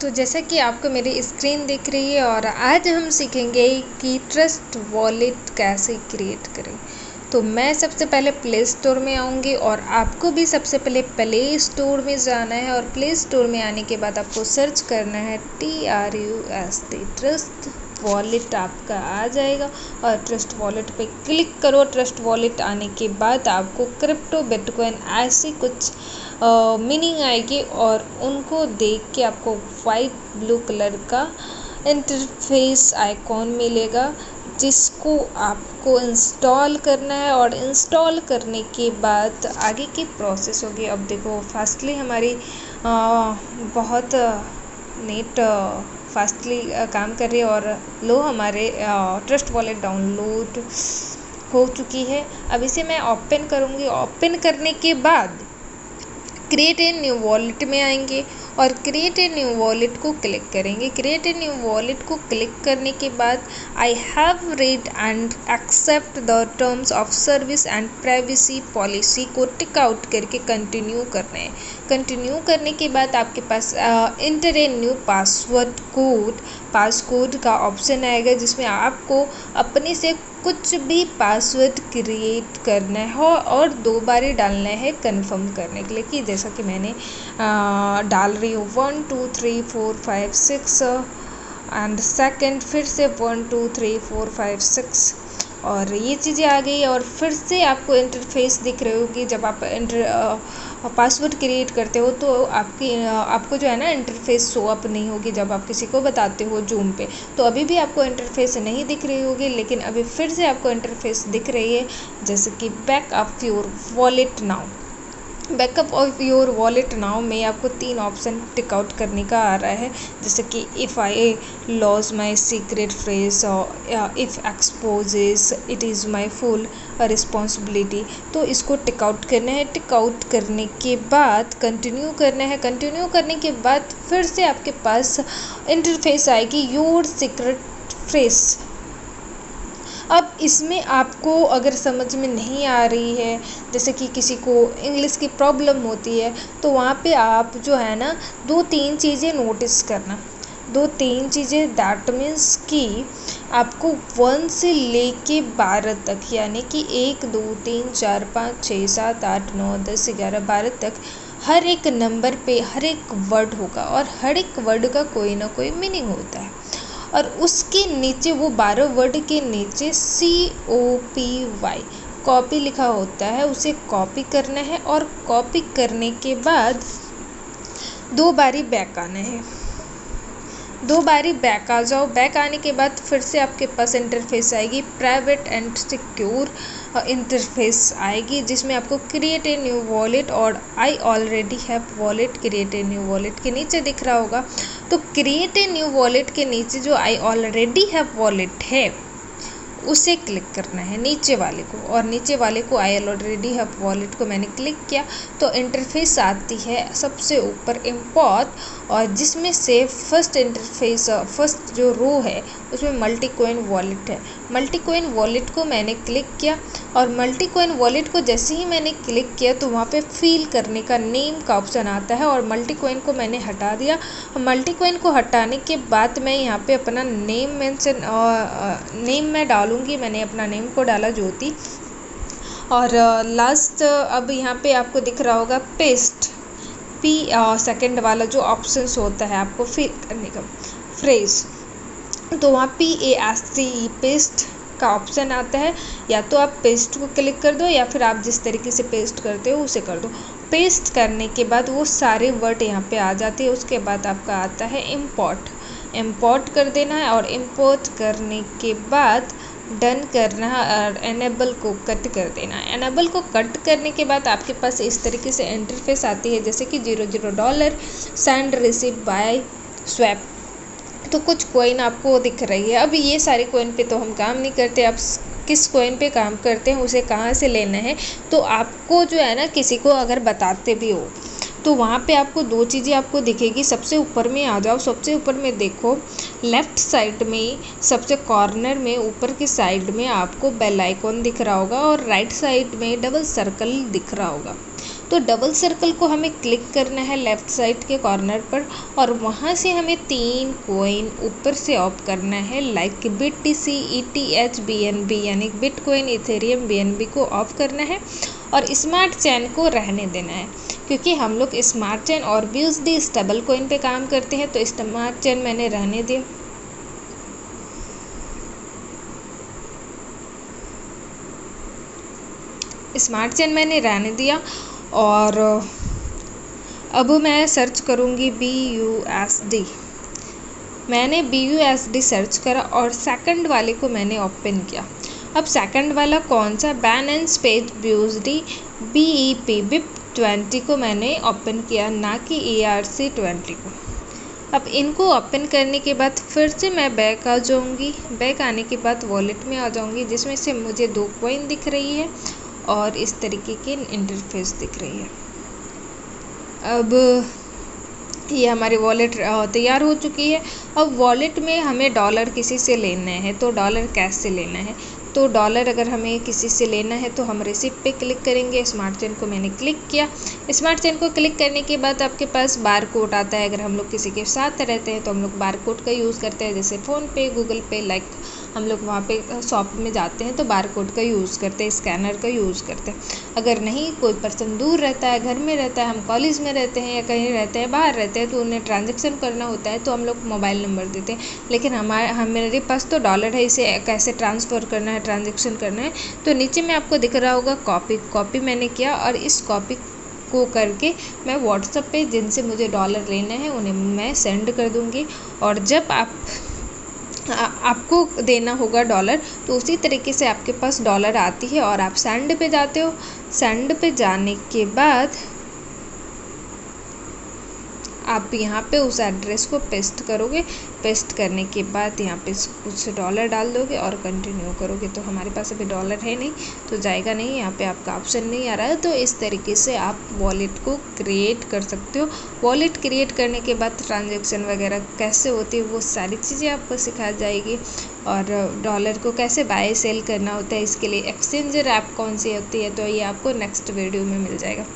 तो जैसा कि आपको मेरी स्क्रीन दिख रही है और आज हम सीखेंगे कि ट्रस्ट वॉलेट कैसे क्रिएट करें। तो मैं सबसे पहले प्ले स्टोर में आऊँगी और आपको भी सबसे पहले प्ले स्टोर में जाना है और प्ले स्टोर में आने के बाद आपको सर्च करना है TRUST ट्रस्ट वॉलेट आपका आ जाएगा और ट्रस्ट वॉलेट पे क्लिक करो। ट्रस्ट वॉलेट आने के बाद आपको क्रिप्टो बिटकॉइन ऐसी कुछ मीनिंग आएगी और उनको देख के आपको वाइट ब्लू कलर का इंटरफेस आइकॉन मिलेगा जिसको आपको इंस्टॉल करना है और इंस्टॉल करने के बाद आगे की प्रोसेस होगी। अब देखो फास्टली हमारी बहुत नेट फास्टली काम कर रही है और लो हमारे ट्रस्ट वॉलेट डाउनलोड हो चुकी है। अब इसे मैं ओपन करूँगी। ओपन करने के बाद क्रिएट ए न्यू वॉलेट में आएंगे और क्रिएट ए न्यू वॉलेट को क्लिक करेंगे। क्रिएट ए न्यू वॉलेट को क्लिक करने के बाद I have read and accept the terms of service and privacy policy को टिक आउट करके कंटिन्यू करना है। कंटिन्यू करने के बाद आपके पास इंटर ए न्यू पासकोड का ऑप्शन आएगा जिसमें आपको अपने से कुछ भी पासवर्ड क्रिएट करना है और 2 बार डालना है कंफर्म करने के लिए। कि जैसा कि मैंने डाल रही हूँ 1 2 3 4 5 6 एंड सेकंड फिर से 1 2 3 4 5 6 और ये चीज़ें आ गई और फिर से आपको इंटरफेस दिख रही होगी। जब आप पासवर्ड क्रिएट करते हो तो आपको जो है ना इंटरफेस शो अप नहीं होगी जब आप किसी को बताते हो जूम पे। तो अभी भी आपको इंटरफेस नहीं दिख रही होगी, लेकिन अभी फिर से आपको इंटरफेस दिख रही है जैसे कि backup your wallet now. Backup of your wallet now में आपको 3 ऑप्शन टिक आउट करने का आ रहा है जैसे कि if I lose my secret phrase और if exposes it is my full responsibility. तो इसको टिक आउट करना है। टिक आउट करने के बाद कंटिन्यू करना है। कंटिन्यू करने के बाद फिर से आपके पास इंटरफेस आएगी योर सीक्रेट फ्रेज। अब इसमें आपको अगर समझ में नहीं आ रही है, जैसे कि किसी को इंग्लिश की प्रॉब्लम होती है, तो वहाँ पे आप जो है ना 2-3 चीज़ें नोटिस करना। 2-3 चीज़ें दैट मीन्स कि आपको 1 से लेके 12 तक यानी कि 1 2 3 4 5 6 7 8 9 10 11 12 तक हर एक नंबर पे हर एक वर्ड होगा और हर एक वर्ड का कोई ना कोई मीनिंग होता है और उसके नीचे वो 12 वर्ड के नीचे COPY कॉपी लिखा होता है। उसे कॉपी करना है और कॉपी करने के बाद 2 बारी बैक आना है। 2 बारी बैक आ जाओ। बैक आने के बाद फिर से आपके पास इंटरफेस आएगी प्राइवेट एंड सिक्योर इंटरफेस आएगी जिसमें आपको क्रिएट ए न्यू वॉलेट और I already have wallet create a new wallet के नीचे दिख रहा होगा। तो क्रिएट ए न्यू वॉलेट के नीचे जो आई ऑलरेडी हैव वॉलेट है उसे क्लिक करना है, नीचे वाले को। और नीचे वाले को आई ऑलरेडी हैव वॉलेट को मैंने क्लिक किया तो इंटरफेस आती है सबसे ऊपर इम्पोर्ट और जिसमें से फर्स्ट जो रो है उसमें मल्टी कॉइन वॉलेट है। मल्टी कॉइन वॉलेट को मैंने क्लिक किया और मल्टी कॉइन वॉलेट को जैसे ही मैंने क्लिक किया तो वहाँ पे फिल करने का नेम का ऑप्शन आता है और मल्टी कॉइन को मैंने हटा दिया। मल्टी कॉइन को हटाने के बाद मैं यहाँ पे अपना नेम मैं डालूँगी। मैंने अपना नेम को डाला ज्योति और लास्ट अब यहाँ पे आपको दिख रहा होगा पेस्ट सेकंड वाला जो ऑप्शंस होता है आपको फिल करने का फ्रेज, तो वहाँ PAST पेस्ट का ऑप्शन आता है। या तो आप पेस्ट को क्लिक कर दो या फिर आप जिस तरीके से पेस्ट करते हो उसे कर दो। पेस्ट करने के बाद वो सारे वर्ड यहाँ पे आ जाते हैं। उसके बाद आपका आता है इम्पोर्ट कर देना है और इम्पोर्ट करने के बाद डन करना है और एनेबल को कट कर देना है। एनेबल को कट करने के बाद आपके पास इस तरीके से इंटरफेस आती है जैसे कि $00 सेंड रिसीव बाय स्वैप। तो कुछ कॉइन आपको दिख रही है। अब ये सारे कॉइन पे तो हम काम नहीं करते। अब किस कॉइन पे काम करते हैं उसे कहाँ से लेना है, तो आपको जो है ना किसी को अगर बताते भी हो तो वहाँ पे आपको 2 चीज़ें आपको दिखेगी। सबसे ऊपर में आ जाओ। सबसे ऊपर में देखो लेफ़्ट साइड में सबसे कॉर्नर में ऊपर की साइड में आपको बेल आइकॉन दिख रहा होगा और राइट साइड में डबल सर्कल दिख रहा होगा। तो डबल सर्कल को हमें क्लिक करना है लेफ़्ट साइड के कॉर्नर पर, और वहाँ से हमें 3 कॉइन ऊपर से ऑफ करना है, लाइक BTC ETH BNB यानी बिटकॉइन इथेरियम BNB को ऑफ करना है और स्मार्ट चेन को रहने देना है, क्योंकि हम लोग स्मार्ट चेन और BUSD स्टेबल कॉइन पे काम करते हैं। तो स्मार्ट चेन मैंने रहने दिया। स्मार्ट चेन मैंने रहने दिया और अब मैं सर्च करूँगी BUSD। मैंने BUSD सर्च करा और सेकंड वाले को मैंने ओपन किया। अब सेकंड वाला कौन सा, Binance page BUSD BEP BIP20 को मैंने ओपन किया, ना कि ERC20 को। अब इनको ओपन करने के बाद फिर से मैं बैक आ जाऊँगी। बैक आने के बाद वॉलेट में आ जाऊँगी, जिसमें से मुझे 2 कॉइन दिख रही है और इस तरीके की इंटरफेस दिख रही है। अब ये हमारी वॉलेट तैयार हो चुकी है। अब वॉलेट में हमें डॉलर किसी से लेना है, तो डॉलर कैश से लेना है। तो डॉलर अगर हमें किसी से लेना है तो हम रिसिप्ट पे क्लिक करेंगे। स्मार्ट चेन को मैंने क्लिक किया। स्मार्ट चेन को क्लिक करने के बाद आपके पास बार कोड आता है। अगर हम लोग किसी के साथ रहते हैं तो हम लोग बार कोड का यूज़ करते हैं, जैसे फ़ोनपे, गूगल पे, लाइक हम लोग वहाँ पे शॉप में जाते हैं तो बार कोड का यूज़ करते हैं, स्कैनर का यूज़ करते हैं। अगर नहीं, कोई पर्सन दूर रहता है, घर में रहता है, हम कॉलेज में रहते हैं या कहीं रहते हैं, बाहर रहते हैं, तो उन्हें ट्रांजेक्शन करना होता है तो हम लोग मोबाइल नंबर देते हैं। लेकिन मेरे पास तो डॉलर है, इसे कैसे ट्रांसफ़र करना है, ट्रांजेक्शन करना है, तो नीचे में आपको दिख रहा होगा कॉपी मैंने किया और इस कॉपी को करके मैं व्हाट्सएप पे जिनसे मुझे डॉलर लेना है उन्हें मैं सेंड कर दूँगी। और जब आपको देना होगा डॉलर, तो उसी तरीके से आपके पास डॉलर आती है और आप सेंड पे जाते हो। सेंड पे जाने के बाद आप यहाँ पे उस एड्रेस को पेस्ट करोगे। पेस्ट करने के बाद यहाँ पे कुछ डॉलर डाल दोगे और कंटिन्यू करोगे। तो हमारे पास अभी डॉलर है नहीं तो जाएगा नहीं, यहाँ पे आपका ऑप्शन नहीं आ रहा है। तो इस तरीके से आप वॉलेट को क्रिएट कर सकते हो। वॉलेट क्रिएट करने के बाद ट्रांजेक्शन वगैरह कैसे होती है वो सारी चीज़ें आपको सिखाई जाएगी, और डॉलर को कैसे बाय सेल करना होता है, इसके लिए एक्सचेंजर ऐप कौन सी होती है, तो ये आपको नेक्स्ट वीडियो में मिल जाएगा।